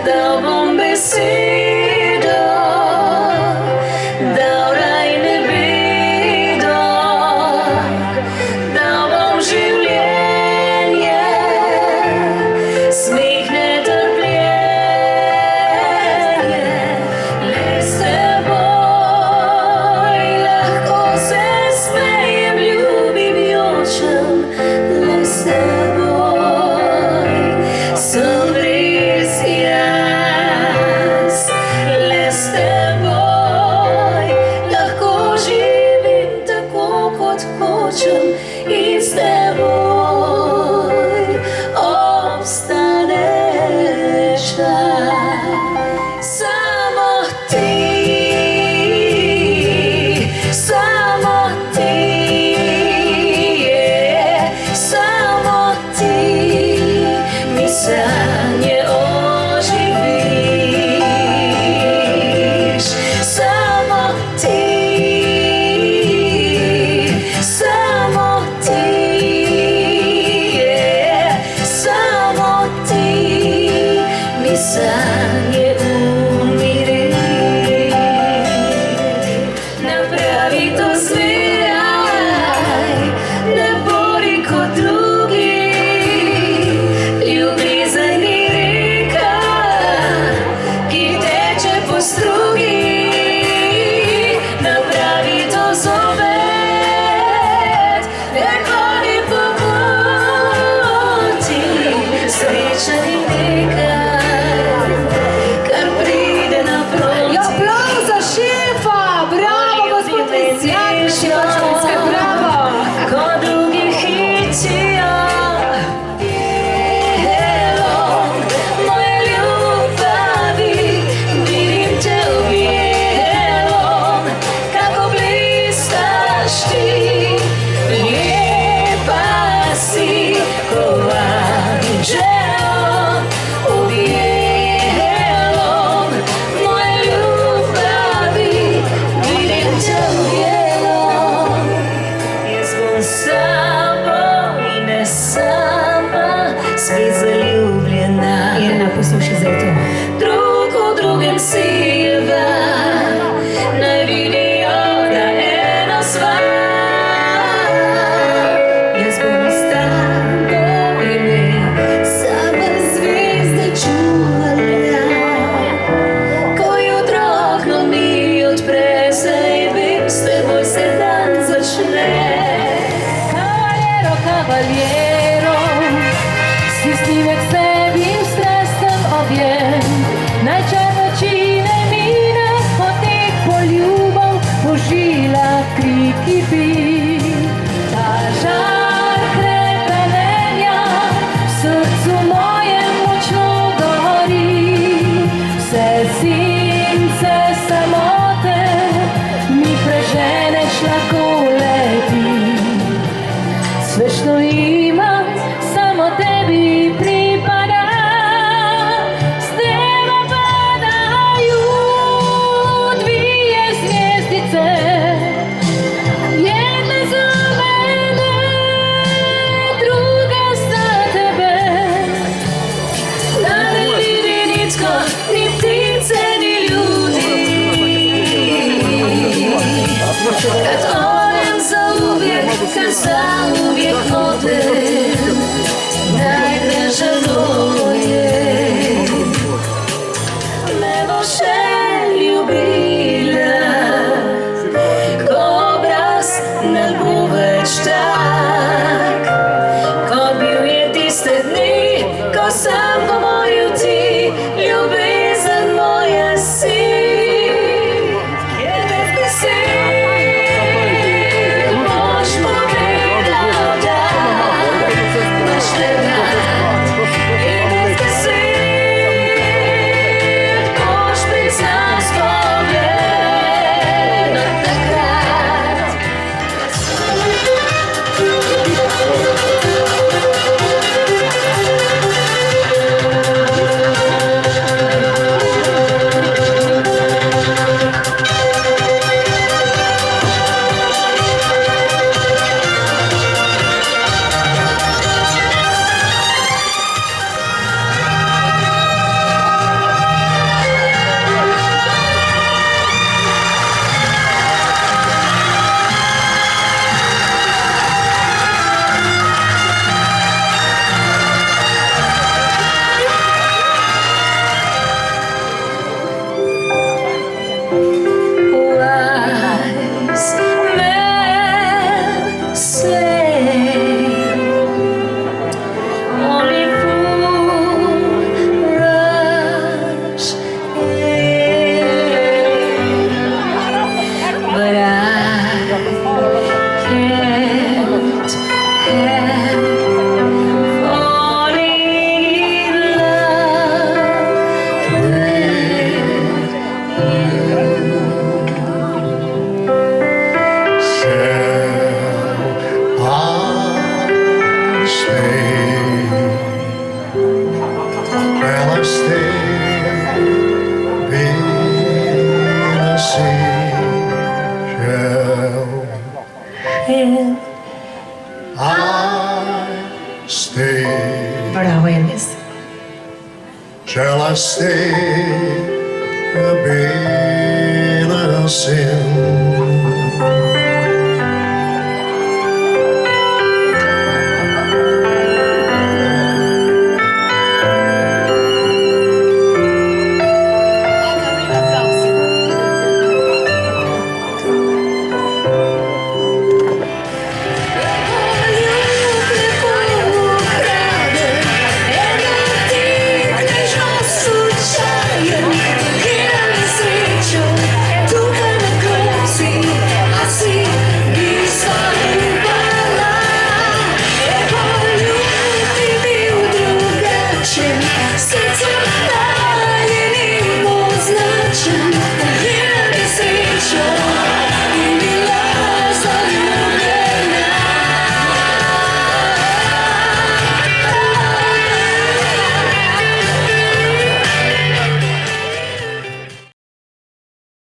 dal bom besedo, dal raj nebedo, dal bom življenje, smeh netrpljenje, le s teboj lahko se smejem, ljubim, jočem, le s teboj sem res jaz, le s teboj lahko živim tako, kot hočem, in s teboj obstaneš tam. Samo ti, samo ti, samo ti mi sanje oživiš. Samo ti, samo ti, samo ti mi sanje umiriš. Napravi to zmeraj, ne bori kot drugi, ljubezen ni reka, ki teče po strugi. Napravi to zopet, ne hodi po poti, sreča ni nekaj, kar pride naproti. Aplauz za šefa! Bravo, gospod Mesjak, šefa Škotske, bravo! Ko drugi hitijo, jelom, moje ljubavi, vidim te v jelom, kako blistaš ti, lepa si, ko anđelom, v jelom, moje ljubavi, vidim te v jelom. Jaz bom sama in ne sama, spet zaljubljena. Irena, poslušaj zdaj to. Drug v drugem siva, naj vidijo, da eno sva. Jaz bom s tabo ime, sama zvezde čuvala. Ko jutro okno mi odpre, zajebim, s teboj se dan začne. Cavaliero, cavaliero, stisnime k sebi in strasten objem. Naj čar noči ne mine, potek poljubov po žilah kriki bi. Ta žar hrepenenja v srcu mojem močno gori. Vse since samote mi preženeš, lahko letim. Sve što imam samo tebi pripada, s neba padaju dvije zvjezdice, shall I stay a bit of sin?